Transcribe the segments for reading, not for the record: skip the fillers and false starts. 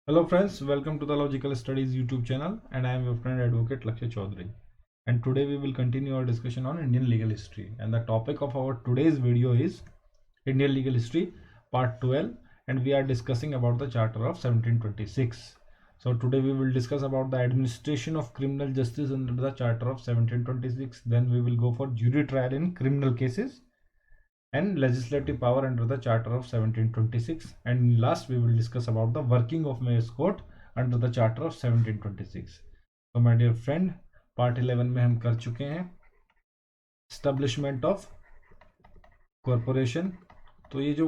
Hello friends, welcome to the Logical Studies YouTube channel and I am your friend Advocate Lakshay Chaudhary. And today we will continue our discussion on Indian legal history, and the topic of our today's video is Indian legal history part 12, and we are discussing about the Charter of 1726. So today we will discuss about the administration of criminal justice under the Charter of 1726. Then we will go for jury trial in criminal cases and legislative power under the Charter of 1726, and last we will discuss about the working of Mayor's Court under the Charter of 1726. तो my dear friend, part 11 में हम कर चुके हैं establishment of corporation. तो ये जो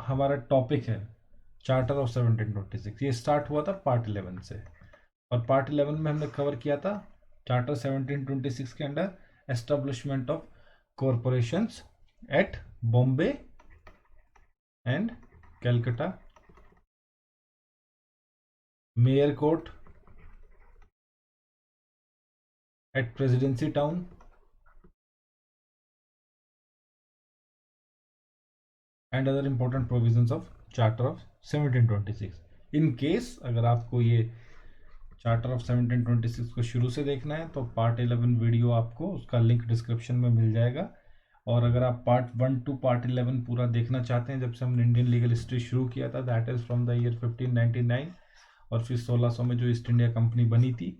हमारा टॉपिक है चार्टर ऑफ 1726, ये स्टार्ट हुआ था पार्ट 11 से, और पार्ट 11 में हमने कवर किया था चार्टर 1726 के under establishment of corporations at Bombay and Calcutta, mayor court at presidency town, and other important provisions of charter of 1726। In case अगर आपको ये चार्टर ऑफ 1726 को शुरू से देखना है तो पार्ट 11 वीडियो आपको उसका लिंक डिस्क्रिप्शन में मिल जाएगा, और अगर आप पार्ट 1 टू पार्ट 11 पूरा देखना चाहते हैं जब से हमने इंडियन लीगल हिस्ट्री शुरू किया था, that is from the year 1599 और फिर 1600 में जो ईस्ट इंडिया कंपनी बनी थी,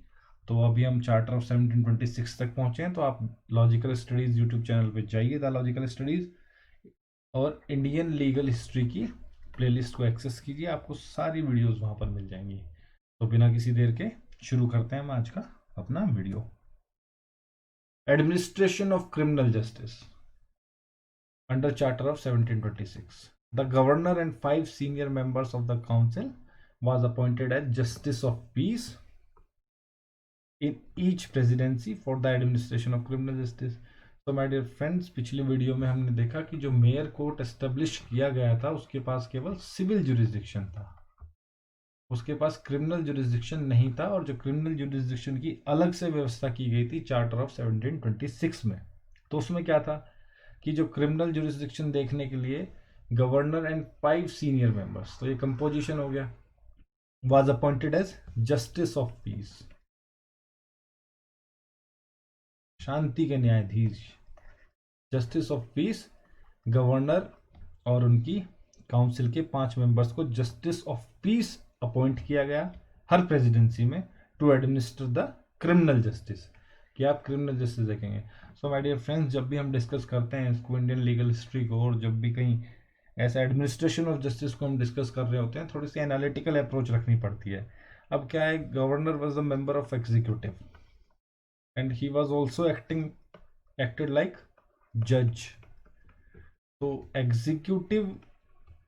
तो अभी हम चार्टर ऑफ 1726 तक पहुंचे हैं। तो आप लॉजिकल स्टडीज़ यूट्यूब चैनल पे जाइए, द लॉजिकल स्टडीज़, और इंडियन लीगल हिस्ट्री की प्लेलिस्ट को एक्सेस कीजिए, आपको सारी वीडियोस वहाँ पर मिल जाएंगी। तो बिना किसी देर के शुरू करते हैं हम आज का अपना video. Administration of criminal justice under Charter of 1726. The governor and 5 senior members of the council was appointed as justice of peace in each presidency for the administration of criminal justice. So my dear friends, पिछली video में हमने देखा कि जो mayor court establish किया गया था उसके पास केवल सिविल जुरिस्डिक्शन था, उसके पास क्रिमिनल जुरिस्डिक्शन नहीं था, और जो क्रिमिनल जुरिस्डिक्शन की अलग से व्यवस्था की गई थी चार्टर ऑफ 1726 में। तो उसमें क्या था कि जो क्रिमिनल जुरिस्डिक्शन देखने के लिए गवर्नर एंड 5 सीनियर मेंबर्स, तो ये कंपोजिशन हो गया, was appointed as justice of peace, शांति के न्यायाधीश, जस्टिस ऑफ पीस, गवर्नर और उनकी काउंसिल के 5 मेंबर्स को जस्टिस ऑफ पीस अपॉइंट किया गया हर प्रेसिडेंसी में to administer the criminal justice, कि आप क्रिमिनल जस्टिस देखेंगे। सो माय डियर फ्रेंड्स, जब भी हम डिस्कस करते हैं इसको इंडियन लीगल हिस्ट्री को, और जब भी कहीं ऐसा एडमिनिस्ट्रेशन ऑफ जस्टिस को हम डिस्कस कर रहे होते हैं, थोड़ी सी एनालिटिकल अप्रोच रखनी पड़ती है। अब क्या है, governor was the member of executive and he was also acted like जज। तो एग्जीक्यूटिव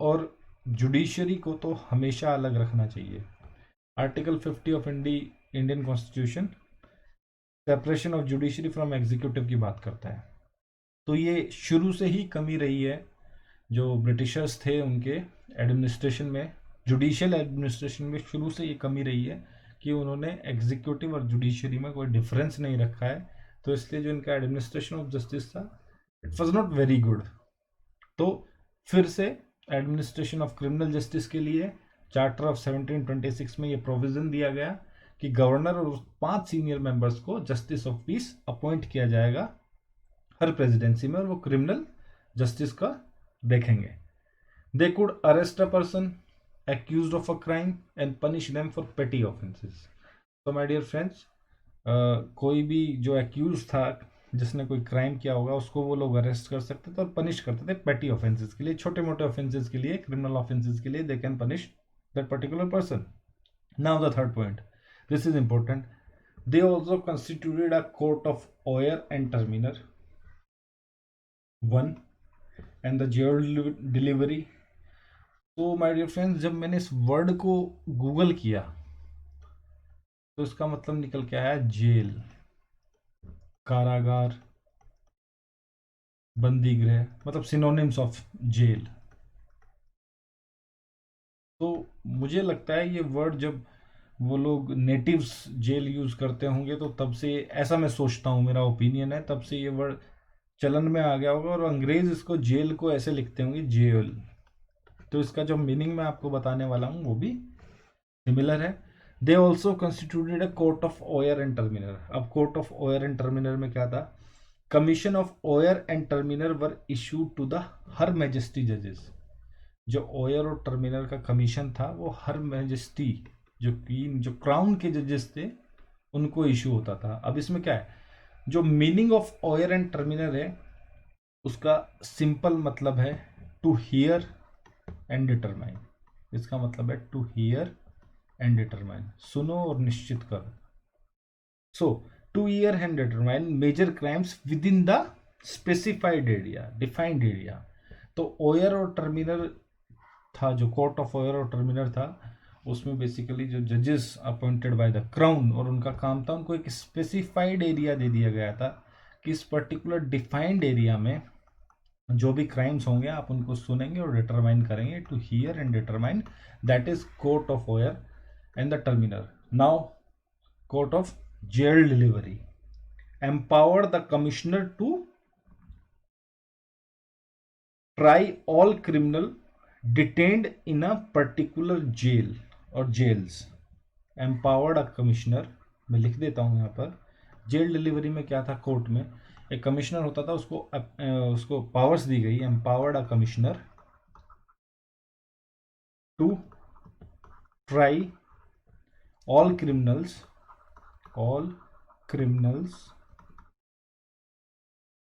और जुडिशरी को तो हमेशा अलग रखना चाहिए। Article 50 of Indian constitution separation of judiciary from executive की बात करता है। तो ये शुरू से ही कमी रही है, जो ब्रिटिशर्स थे उनके एडमिनिस्ट्रेशन में, जुडिशियल एडमिनिस्ट्रेशन में शुरू से ये कमी रही है कि उन्होंने एग्जीक्यूटिव और जुडिशरी में कोई डिफरेंस नहीं रखा है। तो इसलिए जो इनका एडमिनिस्ट्रेशन ऑफ जस्टिस था, it was not very good. तो फिर से एडमिनिस्ट्रेशन ऑफ क्रिमिनल जस्टिस के लिए चार्टर ऑफ 1726 में ये प्रोविजन दिया गया कि गवर्नर और 5 सीनियर मेंबर्स को जस्टिस ऑफ पीस अपॉइंट किया जाएगा हर प्रेसिडेंसी में, और वो क्रिमिनल जस्टिस का देखेंगे। They could arrest a person accused of a crime and punish them for petty offenses. So my dear friends, कोई भी जो एक्यूज था जिसने कोई क्राइम किया होगा उसको वो लोग अरेस्ट कर सकते थे और पनिश करते थे पेटी ऑफेंसेस के लिए, छोटे मोटे ऑफेंसेस के लिए, क्रिमिनल ऑफेंसेस के लिए they can punish that particular person. Now the third point, this is important, they also constituted a court of oyer and terminer 1 and the jail delivery। तो माय डियर फ्रेंड्स, जब मैंने इस word को Google किया तो इसका मतलब निकल के आया जेल, कारागार, बंदी गृह, मतलब सिनोनिम्स ऑफ जेल। तो मुझे लगता है ये वर्ड जब वो लोग नेटिव्स जेल यूज करते होंगे तो तब से, ऐसा मैं सोचता हूँ, मेरा ओपिनियन है, तब से ये वर्ड चलन में आ गया होगा, और अंग्रेज इसको जेल को ऐसे लिखते होंगे जेल। तो इसका जो मीनिंग मैं आपको बताने वाला हूँ वो भी सिमिलर है। They also constituted a court of oyer and terminer. अब court of oyer and terminer में क्या था, commission of oyer and terminer were issued to the her majesty जजेस। जो ओयर और टर्मिनर का कमीशन था वो हर मैजेस्टी, जो क्वीन, जो क्राउन के जजेस थे, उनको इशू होता था। अब इसमें क्या है, जो मीनिंग ऑफ ओयर एंड टर्मिनर है उसका सिंपल मतलब है टू हियर एंड डिटरमाइन। इसका मतलब है टू हियर एंड डिटरमाइन, सुनो और निश्चित करो। So to hear and determine major crimes within the specified area, defined area. तो ओयर और टर्मिनर था, जो कोर्ट ऑफ ओयर और टर्मिनर था, उसमें बेसिकली जो जजेस अपॉइंटेड बाय द क्राउन, और उनका काम था, उनको एक स्पेसिफाइड एरिया दे दिया गया था कि इस पर्टिकुलर डिफाइंड एरिया में जो भी क्राइम्स होंगे आप उनको सुनेंगे और डिटरमाइन करेंगे। To hear and determine, that is court of oyer and the terminer. Now court of jail delivery empowered the commissioner to try all criminal detained in a particular jail or jails। empowered a commissioner, मैं लिख देता हूं यहां पर। Jail delivery में क्या था, court में एक कमिश्नर होता था, उसको पावर्स दी गई। empowered a commissioner to try all criminals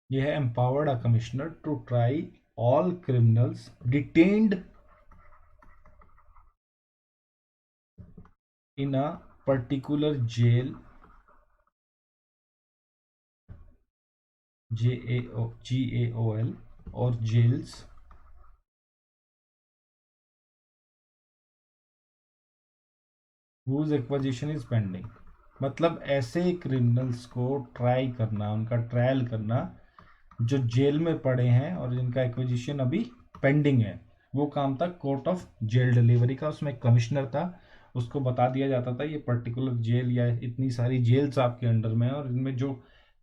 ये है empowered a commissioner to try all criminals detained in a particular jail, GAOL और jails whose acquisition is pending। मतलब ऐसे क्रिमिनल्स को ट्राई करना, उनका ट्रायल करना जो जेल में पड़े हैं और जिनका एक्विजिशन अभी पेंडिंग है, वो काम था कोर्ट ऑफ जेल डिलीवरी का। उसमें एक कमिश्नर था, उसको बता दिया जाता था ये पर्टिकुलर जेल या इतनी सारी जेल्स आपके अंडर में है, और इनमें जो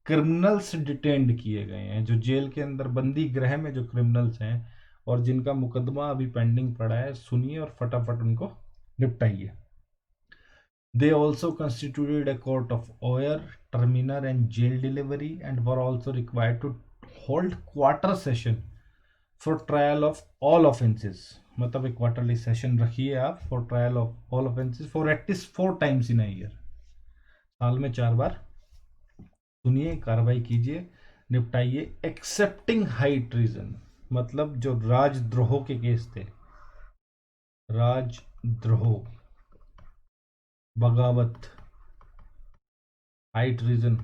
क्रिमिनल्स डिटेन्ड किए गए हैं, जो जेल के अंदर बंदी गृह में जो क्रिमिनल्स हैं और जिनका मुकदमा अभी पेंडिंग पड़ा है, सुनिए और फटाफट उनको निपटाइए। They also constituted a court of oyer, terminer and jail delivery, and were also required to hold quarter session for trial of all offences। मतलब एक क्वार्टरली सेशन रखिए आप for trial of all offences for at least 4 times in a year. साल में 4 बार सुनिए, कार्रवाई कीजिए, निपटाइए। Accepting high treason, मतलब जो राजद्रोह के केस थे, राजद्रोह, बगावत, हाई ट्रीजन,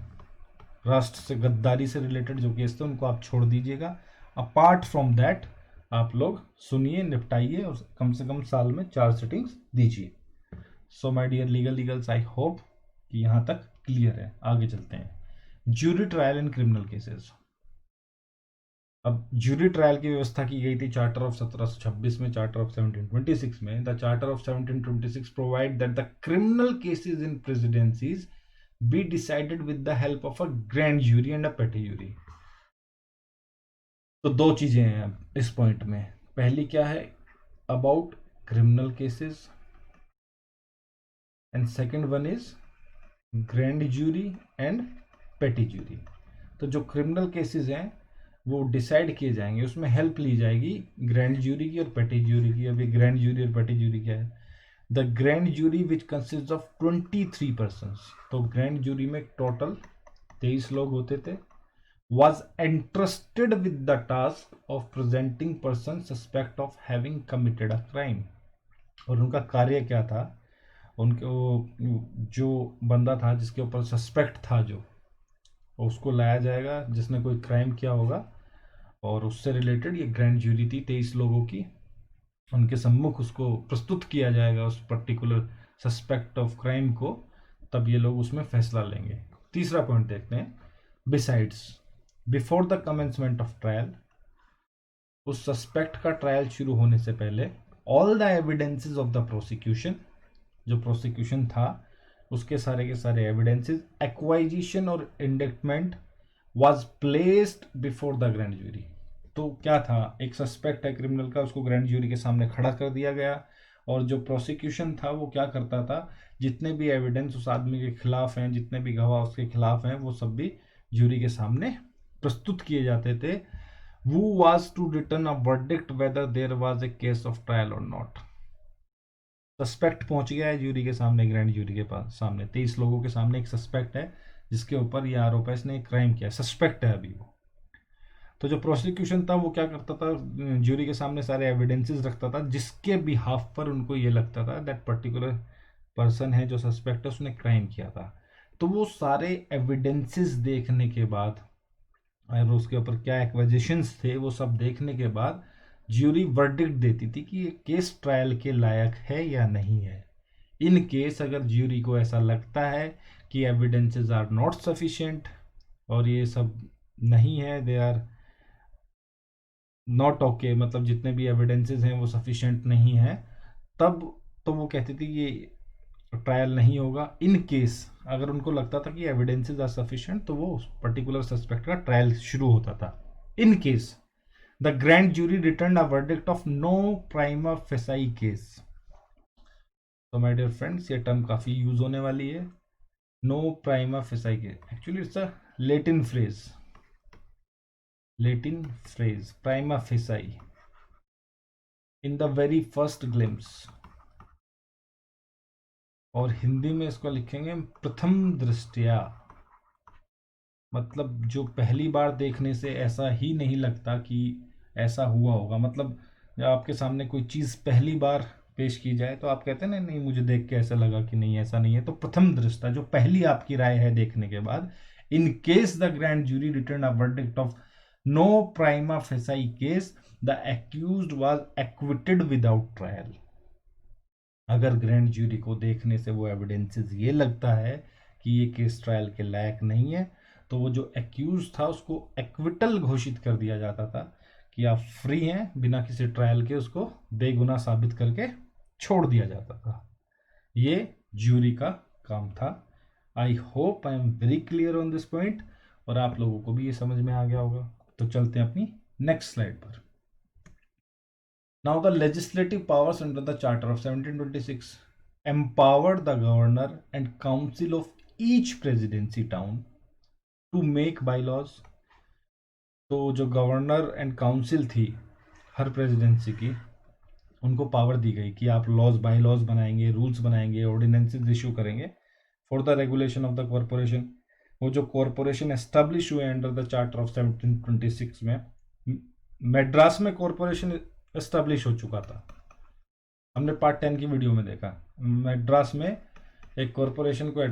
राष्ट्र से गद्दारी से रिलेटेड जो केस थे उनको आप छोड़ दीजिएगा। अपार्ट फ्रॉम दैट आप लोग सुनिए, निपटाइए और कम से कम साल में 4 सिटिंग्स दीजिए। So my dear legals, I hope कि यहाँ तक क्लियर है। आगे चलते हैं, jury trial in criminal cases. अब ज्यूरी ट्रायल की व्यवस्था की गई थी चार्टर ऑफ 1726 में, चार्टर ऑफ 1726 में। The charter of 1726 provide that the criminal cases in presidencies be decided with the help of a grand jury and a petty jury। तो दो चीजें हैं इस पॉइंट में। पहली क्या है, about criminal cases, and second one is grand jury and पेटी ज्यूरी। तो जो क्रिमिनल केसेस हैं वो डिसाइड किए जाएंगे, उसमें हेल्प ली जाएगी ग्रैंड ज्यूरी की और पेटी ज्यूरी की। अभी ग्रैंड ज्यूरी और पेटी ज्यूरी क्या है, the grand jury which consist of 23 persons। तो ग्रैंड ज्यूरी में टोटल 23 लोग होते थे। was entrusted with the task of presenting person suspect of having committed a crime। और उनका कार्य क्या था, उनके जो बंदा था जिसके ऊपर सस्पेक्ट था, जो उसको लाया जाएगा जिसने कोई क्राइम किया होगा, और उससे रिलेटेड ये ग्रैंड ज्यूरी थी 23 लोगों की। उनके सम्मुख उसको प्रस्तुत किया जाएगा उस पर्टिकुलर सस्पेक्ट ऑफ क्राइम को, तब ये लोग उसमें फैसला लेंगे। तीसरा पॉइंट देखते हैं, besides, before the commencement of trial, उस सस्पेक्ट का ट्रायल शुरू होने से पहले, all the evidences of the prosecution, जो प्रोसिक्यूशन था उसके सारे के सारे एविडेंसेस, एक्वाइजिशन और indictment was placed before the grand jury. तो क्या था, एक सस्पेक्ट है क्रिमिनल का, उसको ग्रैंड ज्यूरी के सामने खड़ा कर दिया गया और जो प्रोसिक्यूशन था वो क्या करता था, जितने भी एविडेंस उस आदमी के खिलाफ हैं, जितने भी गवाह उसके खिलाफ हैं, वो सब भी ज्यूरी के सामने प्रस्तुत किए जाते थे। Who was to return a verdict whether there was a case of trial or not। Suspect पहुंच गया है ज्यूरी के सामने, ग्रैंड ज्यूरी के पास सामने 23 लोगों के सामने एक सस्पेक्ट है जिसके ऊपर ये आरोप है इसने क्राइम किया, सस्पेक्ट है अभी वो। तो जो प्रोसिक्यूशन था वो क्या करता था, ज्यूरी के सामने सारे एविडेंसेस रखता था जिसके बिहाफ पर उनको ये लगता था दैट पर्टिकुलर पर्सन है जो सस्पेक्ट है उसने क्राइम किया था। तो वो सारे एविडेंसेस देखने के बाद और उसके ऊपर क्या एक्विजिशंस थे वो सब देखने के बाद ज्यूरी वर्डिक्ट देती थी कि ये केस ट्रायल के लायक है या नहीं है। इन केस अगर ज्यूरी को ऐसा लगता है कि एविडेंसेस आर नॉट सफिशिएंट और ये सब नहीं है, दे आर नॉट ओके, मतलब जितने भी एविडेंसेस हैं वो सफिशिएंट नहीं है, तब तो वो कहती थी कि ट्रायल नहीं होगा। इन केस अगर उनको लगता था कि एविडेंसेस आर सफिशिएंट तो वो पर्टिकुलर सस्पेक्ट का ट्रायल शुरू होता था। In case the grand jury return a verdict of no prima facie case. तो माय डियर फ्रेंड्स ये टर्म काफी यूज होने वाली है, no prima facie case. Actually it's a Latin phrase, prima facie in the very first glimpse, और हिंदी में इसको लिखेंगे प्रथम दृष्टया, मतलब जो पहली बार देखने से ऐसा ही नहीं लगता कि ऐसा हुआ होगा। मतलब जब आपके सामने कोई चीज़ पहली बार पेश की जाए तो आप कहते हैं ना, नहीं मुझे देख के ऐसा लगा कि नहीं ऐसा नहीं है, तो प्रथम दृष्टया जो पहली आपकी राय है देखने के बाद। In case the grand jury return a verdict of no prima facie case the accused was acquitted without trial. अगर ग्रैंड ज्यूरी को देखने से वो एविडेंसेस ये लगता है कि ये केस ट्रायल के लायक नहीं है, तो वो जो एक्यूज था उसको एक्विटल घोषित कर दिया जाता था कि आप फ्री हैं, बिना किसी ट्रायल के उसको बेगुनाह साबित करके छोड़ दिया जाता था। ये ज्यूरी का काम था। I hope I am very clear on this point, और आप लोगों को भी ये समझ में आ गया होगा। तो चलते हैं अपनी नेक्स्ट स्लाइड पर। Now, the legislative powers under the Charter of 1726 empowered the governor and council of each presidency town to make bylaws। तो जो गवर्नर एंड काउंसिल थी हर प्रेसिडेंसी की, उनको पावर दी गई कि आप लॉज बाई लॉज बनाएंगे, रूल्स बनाएंगे, ऑर्डिनेंसेस इशू करेंगे for the regulation of the corporation. वो जो कॉरपोरेशन एस्टेब्लिश हुए अंडर द चार्टर ऑफ 1726 में, मद्रास में कॉरपोरेशन एस्टेब्लिश हो चुका था, हमने पार्ट 10 की वीडियो में देखा। मद्रास में एक कॉरपोरेशन को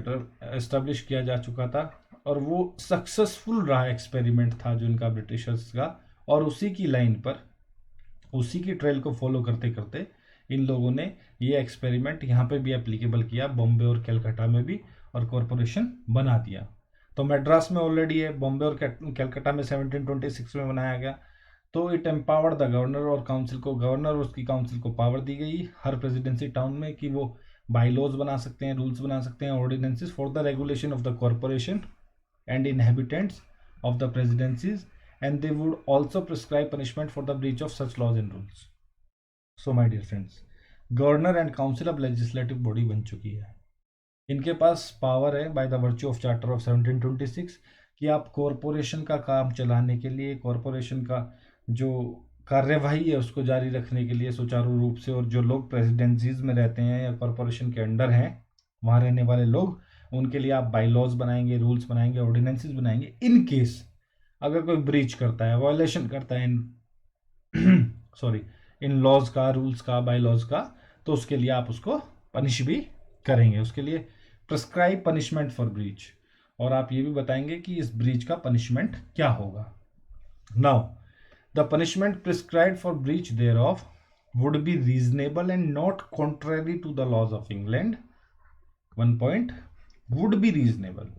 एस्टेब्लिश किया जा चुका था और वो सक्सेसफुल रहा एक्सपेरिमेंट था जो इनका ब्रिटिशर्स का, और उसी की लाइन पर उसी की ट्रेल को फॉलो करते करते इन लोगों ने ये एक्सपेरिमेंट यहाँ पे भी एप्लीकेबल किया, बॉम्बे और कलकत्ता में भी, और कॉरपोरेशन बना दिया। तो मद्रास में ऑलरेडी है, बॉम्बे और कलकत्ता में 1726 में बनाया गया। तो इट एम्पावर्ड द गवर्नर और काउंसिल को, गवर्नर और उसकी काउंसिल को पावर दी गई हर प्रेसिडेंसी टाउन में कि वो बाईलॉज बना सकते हैं, रूल्स बना सकते हैं, ordinances for the regulation of the corporation and inhabitants of the presidencies, and they would also prescribe punishment for the breach of such laws and rules। So my dear friends, governor and council अब legislative body बन चुकी है। इनके पास power है by the virtue of charter of 1726 कि आप corporation का काम चलाने के लिए, कॉरपोरेशन का जो कार्यवाही है उसको जारी रखने के लिए सुचारू रूप से, और जो लोग प्रेसिडेंसीज में रहते हैं या कॉरपोरेशन के अंडर हैं वहाँ रहने वाले लोग, उनके लिए आप बाई लॉज बनाएंगे, रूल्स बनाएंगे, ऑर्डिनेंसेस बनाएंगे। इन केस अगर कोई ब्रीच करता है, वायलेशन करता है इन सॉरी इन लॉज का, रूल्स का, बाई लॉज का, तो उसके लिए आप उसको पनिश भी करेंगे, उसके लिए प्रिस्क्राइब पनिशमेंट फॉर ब्रीच, और आप ये भी बताएंगे कि इस ब्रीच का पनिशमेंट क्या होगा। Now the punishment prescribed for breach thereof would be reasonable and not contrary to the laws of England. One point, would be reasonable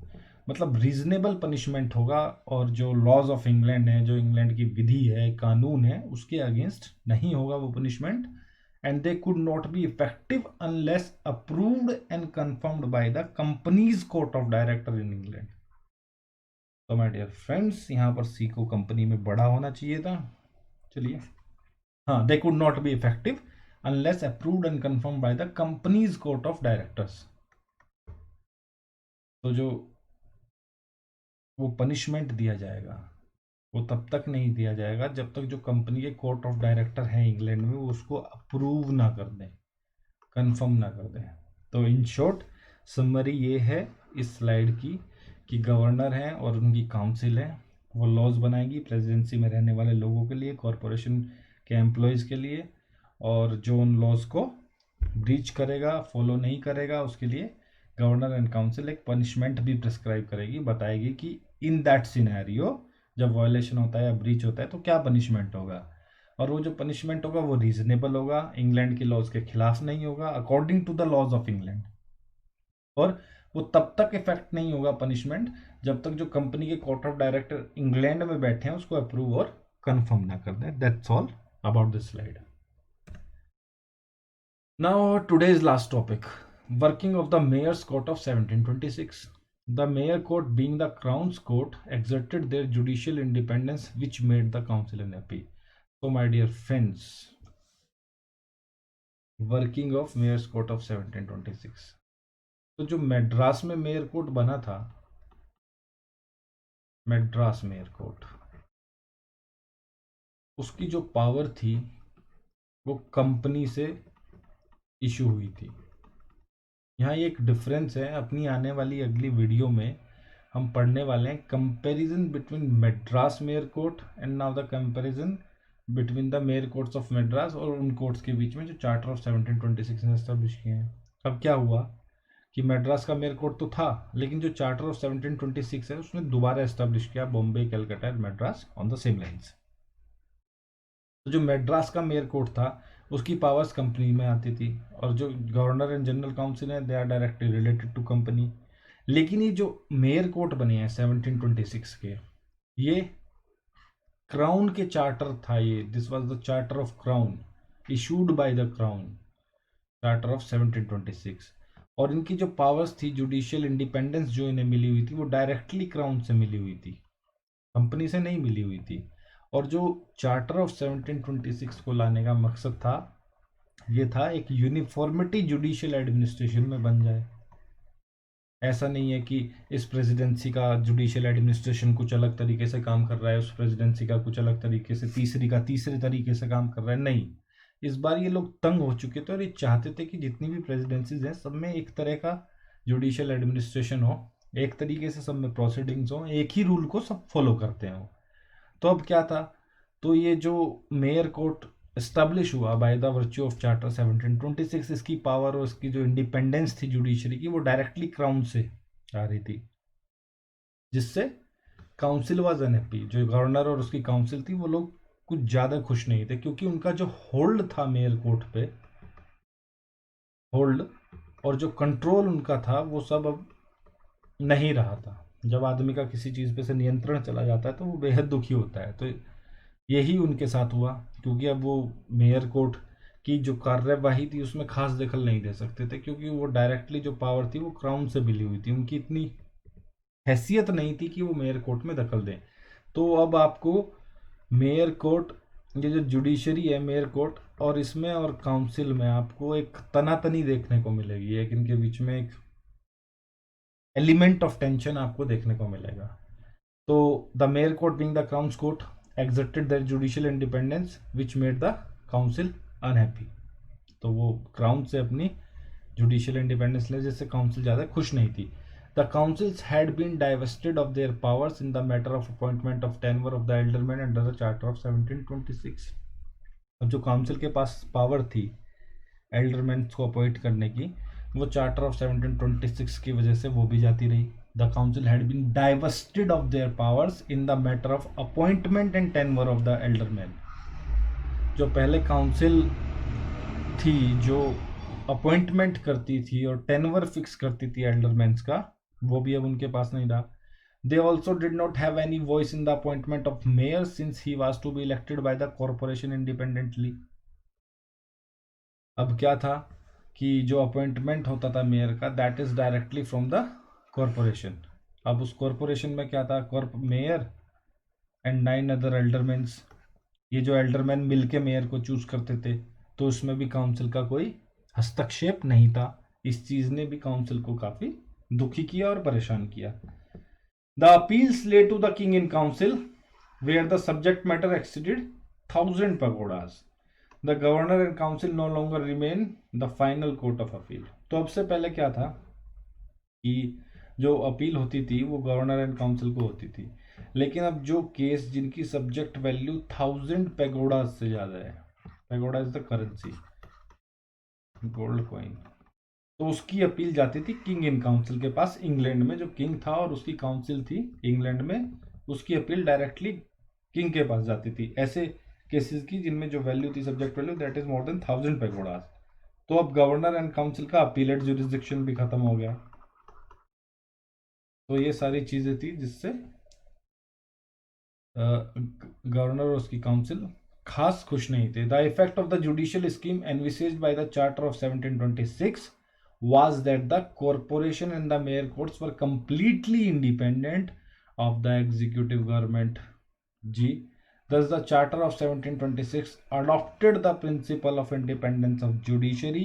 मतलब रीजनेबल पनिशमेंट होगा, और जो लॉज ऑफ इंग्लैंड है, जो England की विधि है, कानून है, उसके अगेंस्ट नहीं होगा वो punishment. And they could not be effective unless approved and confirmed by the companies court of director in England. तो माय डियर फ्रेंड्स, यहाँ पर सी को कंपनी में बड़ा होना चाहिए था। चलिए, हाँ, they could not be effective unless approved and confirmed by the company's court of directors. तो जो वो पनिशमेंट दिया जाएगा वो तब तक नहीं दिया जाएगा जब तक जो कंपनी के कोर्ट ऑफ डायरेक्टर हैं इंग्लैंड में वो उसको अप्रूव ना कर दें, कंफर्म ना कर दें। तो इन शॉर्ट समरी ये है इस स्लाइड की कि गवर्नर हैं और उनकी काउंसिल है, वो लॉज बनाएगी प्रेसिडेंसी में रहने वाले लोगों के लिए, कॉरपोरेशन के एम्प्लॉयज़ के लिए, और जो उन लॉज को ब्रीच करेगा, फॉलो नहीं करेगा, उसके लिए गवर्नर एंड काउंसिल एक पनिशमेंट भी प्रिस्क्राइब करेगी, बताएगी कि इन दैट सिनेरियो जब वायलेशन होता है या ब्रीच होता है तो क्या पनिशमेंट होगा, और वो जो पनिशमेंट होगा वो रीजनेबल होगा, इंग्लैंड के लॉज के खिलाफ नहीं होगा, according to the laws of England, और वो तब तक इफेक्ट नहीं होगा पनिशमेंट जब तक जो कंपनी के कोर्ट ऑफ डायरेक्टर इंग्लैंड में बैठे हैं उसको अप्रूव और कंफर्म ना कर दें। That's all about this slide. Now today's last topic, working of the mayor's court of 1726. The mayor court, being the crown's court, exerted their judicial independence, which made the council unhappy. So my dear friends, working of mayor's court of 1726. तो जो मद्रास में mayor court बना था, Madras mayor court, उसकी जो power थी वो company से इशू हुई थी। यहाँ एक डिफरेंस है, अपनी आने वाली अगली वीडियो में हम पढ़ने वाले हैं comparison between Madras mayor court and now the comparison between the mayor courts of Madras और उन कोर्ट्स के बीच में जो चार्टर ऑफ 1726 ने एस्टेब्लिश किए हैं। अब क्या हुआ कि मद्रास का मेयर कोर्ट तो था, लेकिन जो चार्टर ऑफ 1726 है उसने दोबारा एस्टेब्लिश किया Bombay, Calcutta and Madras on the same lines. तो जो मद्रास का मेयर कोर्ट था उसकी पावर्स कंपनी में आती थी, और जो गवर्नर एंड जनरल काउंसिल है they are directly related to company. लेकिन ये जो मेयर कोर्ट बने हैं 1726 के, ये क्राउन के चार्टर था, ये this was the charter of crown issued by the crown, charter of 1726। और इनकी जो पावर्स थी, जुडिशियल इंडिपेंडेंस जो इन्हें मिली हुई थी वो डायरेक्टली क्राउन से मिली हुई थी, कंपनी से नहीं मिली हुई थी। और जो चार्टर ऑफ 1726 को लाने का मकसद था ये था एक यूनिफॉर्मिटी जुडिशियल एडमिनिस्ट्रेशन में बन जाए। ऐसा नहीं है कि इस प्रेसिडेंसी का जुडिशियल एडमिनिस्ट्रेशन कुछ अलग तरीके से काम कर रहा है, उस प्रेसिडेंसी का कुछ अलग तरीके से, तीसरी का तीसरे तरीके से काम कर रहा है, नहीं। इस बार ये लोग तंग हो चुके थे और ये चाहते थे कि जितनी भी प्रेसिडेंसीज हैं सब में एक तरह का जुडिशियल एडमिनिस्ट्रेशन हो, एक तरीके से सब में प्रोसीडिंग्स हो, एक ही रूल को सब फॉलो करते हो। तो अब क्या था, तो ये जो मेयर कोर्ट एस्टेब्लिश हुआ by the virtue of charter 1726, इसकी पावर और इसकी जो इंडिपेंडेंस थी जुडिशरी की वो डायरेक्टली क्राउन से आ रही थी, जिससे काउंसिल वाज अनहैप्पी। जो गवर्नर और उसकी काउंसिल थी वो लोग कुछ ज़्यादा खुश नहीं थे, क्योंकि उनका जो होल्ड था मेयर कोर्ट पे, होल्ड और जो कंट्रोल उनका था वो सब अब नहीं रहा था। जब आदमी का किसी चीज़ पे से नियंत्रण चला जाता है तो वो बेहद दुखी होता है। तो यही उनके साथ हुआ, क्योंकि अब वो मेयर कोर्ट की जो कार्यवाही थी उसमें खास दखल नहीं दे सकते थे, क्योंकि वो डायरेक्टली जो पावर थी वो क्राउन से मिली हुई थी, उनकी इतनी हैसियत नहीं थी कि वो मेयर कोर्ट में दखल दें। तो अब आपको मेयर कोर्ट, ये जो जुडिशरी है मेयर कोर्ट और इसमें और काउंसिल में आपको एक तनातनी देखने को मिलेगी, एक इनके बीच में एक एलिमेंट ऑफ टेंशन आपको देखने को मिलेगा। तो the mayor court being the crowns court exerted their judicial independence which made the council unhappy। तो वो क्राउन से अपनी जुडिशियल इंडिपेंडेंस ले, जिससे काउंसिल ज़्यादा खुश नहीं थी। The councils had been divested of their powers in the matter of appointment of tenure of the alderman under the charter of 1726। अब जो काउंसिल के पास पावर थी एल्डरमैन को अपॉइंट करने की, वो चार्टर ऑफ 1726 की वजह से वो भी जाती रही। The council had been divested of their powers in the matter of appointment and tenure of the aldermen। जो पहले काउंसिल थी जो अपॉइंटमेंट करती थी और टेनवर फिक्स करती थी एल्डरमैन्स का, वो भी अब उनके पास नहीं रहा। They also did not have any voice in the appointment of mayor since he was to be elected by the corporation independently। अब क्या था कि जो अपॉइंटमेंट होता था मेयर का, that is directly from the corporation. अब उस कॉरपोरेशन में क्या था, मेयर एंड 9 अदर एल्डरमैन्स, ये जो एल्डरमैन मिलके मेयर को चूज करते थे, तो उसमें भी काउंसिल का कोई हस्तक्षेप नहीं था। इस चीज ने भी काउंसिल को काफी दुखी किया और परेशान किया। The appeals led to the king in council where the subject matter exceeded 1000 pagodas. The governor and council no longer remain the final court of appeal. तो अब से पहले क्या था कि जो अपील होती थी वो गवर्नर एंड काउंसिल को होती थी, लेकिन अब जो केस जिनकी सब्जेक्ट वैल्यू 1000 पेगोडाज से ज्यादा है, pagoda is the currency, gold coin, तो उसकी अपील जाती थी किंग इन काउंसिल के पास। इंग्लैंड में जो किंग था और उसकी काउंसिल थी इंग्लैंड में, उसकी अपील डायरेक्टली किंग के पास जाती थी ऐसे केसेस की जिनमें जो वैल्यू थी subject value that is more than 1000 पेगोडास। तो अब गवर्नर एंड काउंसिल का अपीलेट जुरिस्डिक्शन भी खत्म हो गया। तो ये सारी चीजें थी जिससे गवर्नर और उसकी काउंसिल खास खुश नहीं थे। The effect of the judicial scheme envisaged by the charter of 1726 was that the corporation and the mayor courts were completely independent of the executive government. G. Thus, the Charter of 1726 adopted the principle of independence of judiciary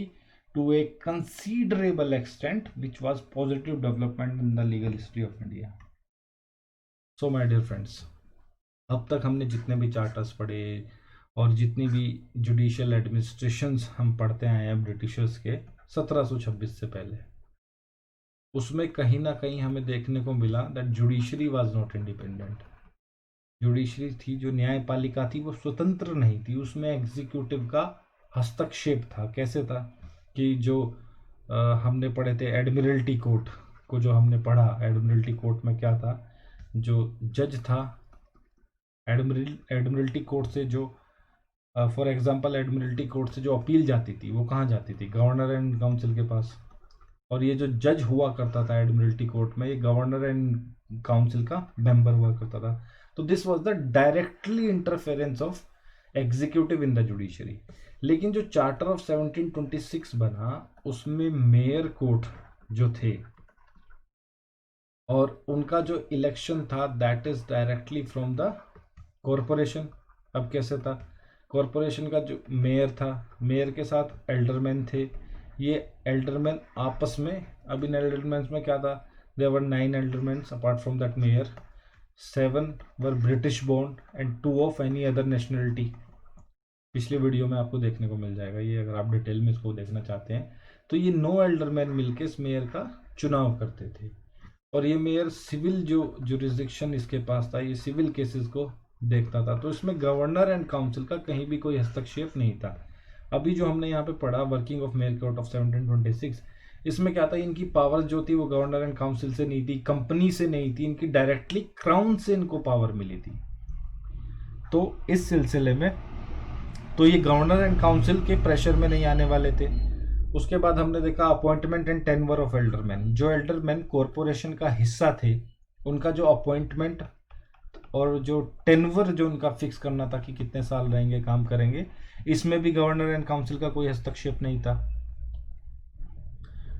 to a considerable extent, which was positive development in the legal history of India. So, my dear friends, अब तक हमने जितने भी charters पढ़े और जितनी भी judicial administrations हम पढ़ते आए हैं ब्रिटिशर्स के 1726 से पहले, उसमें कहीं ना कहीं हमें देखने को मिला that judiciary was not independent. Judiciary थी, जो न्यायपालिका थी, वो स्वतंत्र नहीं थी, उसमें एग्जीक्यूटिव का हस्तक्षेप था। कैसे था कि जो हमने पढ़े थे एडमिरल्टी कोर्ट को, जो हमने पढ़ा एडमिरल्टी कोर्ट में क्या था, जो जज था एडमिरल्टी कोर्ट से, जो फॉर एग्जांपल एडमिरल्टी कोर्ट से जो अपील जाती थी वो कहाँ जाती थी, गवर्नर एंड काउंसिल के पास। और ये जो जज हुआ करता था एडमिरल्टी कोर्ट में, ये गवर्नर एंड काउंसिल का मेंबर हुआ करता था। तो this was the directly interference of executive in the judiciary. लेकिन जो चार्टर ऑफ 1726 बना उसमें मेयर कोर्ट जो थे और उनका जो इलेक्शन था that is directly from the corporation. अब कैसे था, कॉरपोरेशन का जो मेयर था, मेयर के साथ एल्डरमैन थे, ये एल्डरमैन आपस में, अब इन एल्डरमैन में क्या था, there were 9 alderman apart from that mayor, 7 were British born and 2 of any other nationality. पिछले वीडियो में आपको देखने को मिल जाएगा ये, अगर आप डिटेल में इसको देखना चाहते हैं। तो ये 9 एल्डरमैन मिलकर इस मेयर का चुनाव करते थे और ये मेयर सिविल जो जुरिस्डिक्शन इसके पास था, ये सिविल केसेस को देखता था। तो इसमें गवर्नर एंड काउंसिल का कहीं भी कोई हस्तक्षेप नहीं था। अभी जो हमने यहाँ पे पढ़ा working of mayor court of 1726, इसमें क्या था, इनकी पावर जो थी वो गवर्नर एंड काउंसिल से नहीं थी, कंपनी से नहीं थी, इनकी डायरेक्टली क्राउन से इनको पावर मिली थी। तो इस सिलसिले में तो ये गवर्नर एंड काउंसिल के प्रेशर में नहीं आने वाले थे। उसके बाद हमने देखा appointment and tenure of alderman. जो एल्डरमैन कॉरपोरेशन का हिस्सा थे उनका जो अपॉइंटमेंट और जो टेन्योर जो उनका फिक्स करना था कि कितने साल रहेंगे, काम करेंगे, इसमें भी गवर्नर एंड काउंसिल का कोई हस्तक्षेप नहीं था।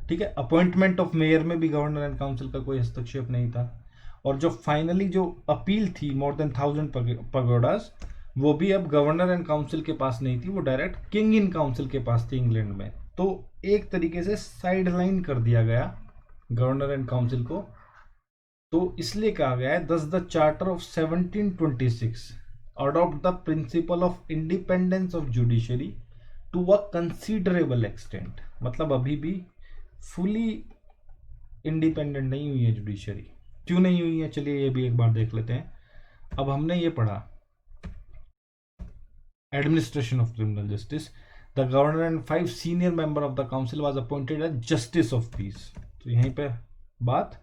ठीक है, अपॉइंटमेंट ऑफ मेयर में भी गवर्नर एंड काउंसिल का कोई हस्तक्षेप नहीं था। और जो फाइनली जो अपील थी मोर देन 1000 पगोडास, वो भी अब गवर्नर एंड काउंसिल के पास नहीं थी, वो डायरेक्ट किंग इन काउंसिल के पास थी इंग्लैंड में। तो एक तरीके से साइडलाइन कर दिया गया गवर्नर एंड काउंसिल को। तो इसलिए कहा गया है thus the charter of 1726 adopt the principle of independence of judiciary to a considerable extent. मतलब अभी भी फुली इंडिपेंडेंट नहीं हुई है जुडिशरी। क्यों नहीं हुई है, चलिए ये भी एक बार देख लेते हैं। अब हमने ये पढ़ा administration of criminal justice, the governor and 5 senior member of the council was appointed as justice of peace. तो यहीं पे बात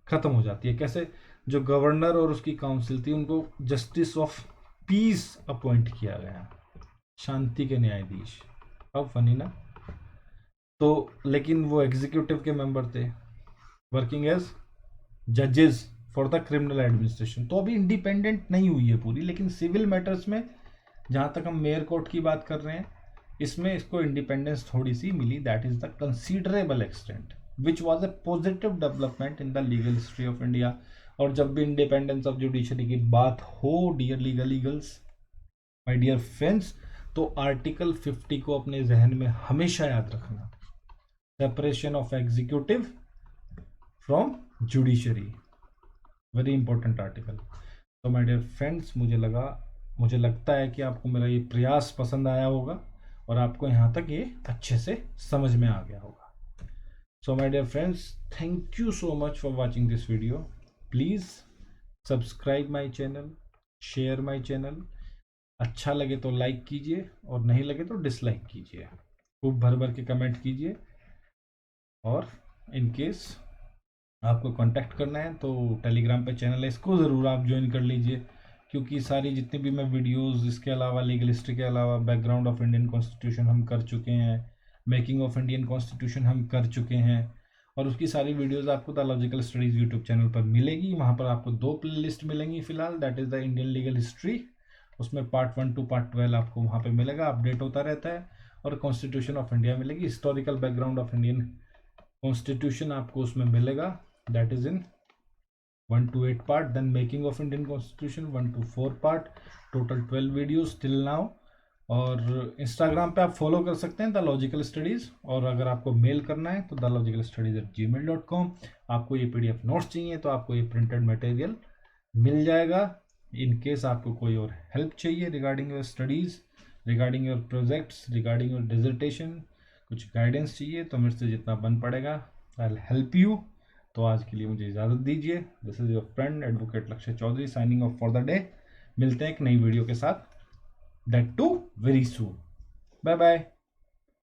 खत्म हो जाती है। कैसे, जो गवर्नर और उसकी काउंसिल थी उनको जस्टिस ऑफ पीस अपॉइंट किया गया, शांति के न्यायाधीश। अब फनी ना। तो लेकिन वो एग्जीक्यूटिव के मेंबर थे, वर्किंग एज जजेस फॉर द क्रिमिनल एडमिनिस्ट्रेशन। तो अभी इंडिपेंडेंट नहीं हुई है पूरी, लेकिन सिविल मैटर्स में जहां तक हम मेयर कोर्ट की बात कर रहे हैं, इसमें इसको इंडिपेंडेंस थोड़ी सी मिली, that is the considerable extent which was a positive development in the legal history of India। और जब भी इंडिपेंडेंस ऑफ जुडिशरी की बात हो dear legal eagles, my dear friends, तो आर्टिकल 50 को अपने जहन में हमेशा याद रखना, separation of executive from judiciary, very important article. तो माय डियर फ्रेंड्स, मुझे लगता है कि आपको मेरा ये प्रयास पसंद आया होगा और आपको यहाँ तक ये अच्छे से समझ में आ गया होगा। So my dear friends, thank you so much for watching this video. Please subscribe my channel, share my channel. अच्छा लगे तो लाइक कीजिए और नहीं लगे तो डिसलाइक कीजिए। खूब भर भर के कमेंट कीजिए। और इन केस आपको कांटेक्ट करना है तो टेलीग्राम पे चैनल है, इसको ज़रूर आप ज्वाइन कर लीजिए, क्योंकि सारी जितनी भी मैं वीडियोस, इसके अलावा लीगल हिस्ट्री के अलावा बैकग्राउंड ऑफ इंडियन कॉन्स्टिट्यूशन हम कर चुके हैं, मेकिंग ऑफ इंडियन कॉन्स्टिट्यूशन हम कर चुके हैं, और उसकी सारी वीडियोस आपको the logical studies YouTube channel पर मिलेगी। वहाँ पर आपको 2 प्लेलिस्ट मिलेंगी फिलहाल, that is the Indian legal history, उसमें पार्ट 1 to पार्ट 12 आपको वहाँ पर मिलेगा, अपडेट होता रहता है। और कॉन्स्टिट्यूशन ऑफ इंडिया मिलेगी, historical background of Indian constitution आपको उसमें मिलेगा, that is in 1 to 8 part. Then making of Indian constitution 1 to 4 part, total 12 videos till now. और इंस्टाग्राम पे आप फॉलो कर सकते हैं द लॉजिकल स्टडीज़, और अगर आपको मेल करना है तो thelogicalstudies@gmail.com। आपको ये PDF नोट्स चाहिए तो आपको ये प्रिंटेड मटेरियल मिल जाएगा। इन केस आपको कोई और हेल्प चाहिए regarding your studies, regarding your projects, regarding your dissertation, कुछ गाइडेंस चाहिए तो मेरे से जितना बन पड़ेगा आई विल हेल्प यू। तो आज के लिए मुझे इजाज़त दीजिए। This is your friend advocate Lakshya Chaudhary signing off for the day. मिलते हैं एक नई वीडियो के साथ, that too very soon. Bye bye.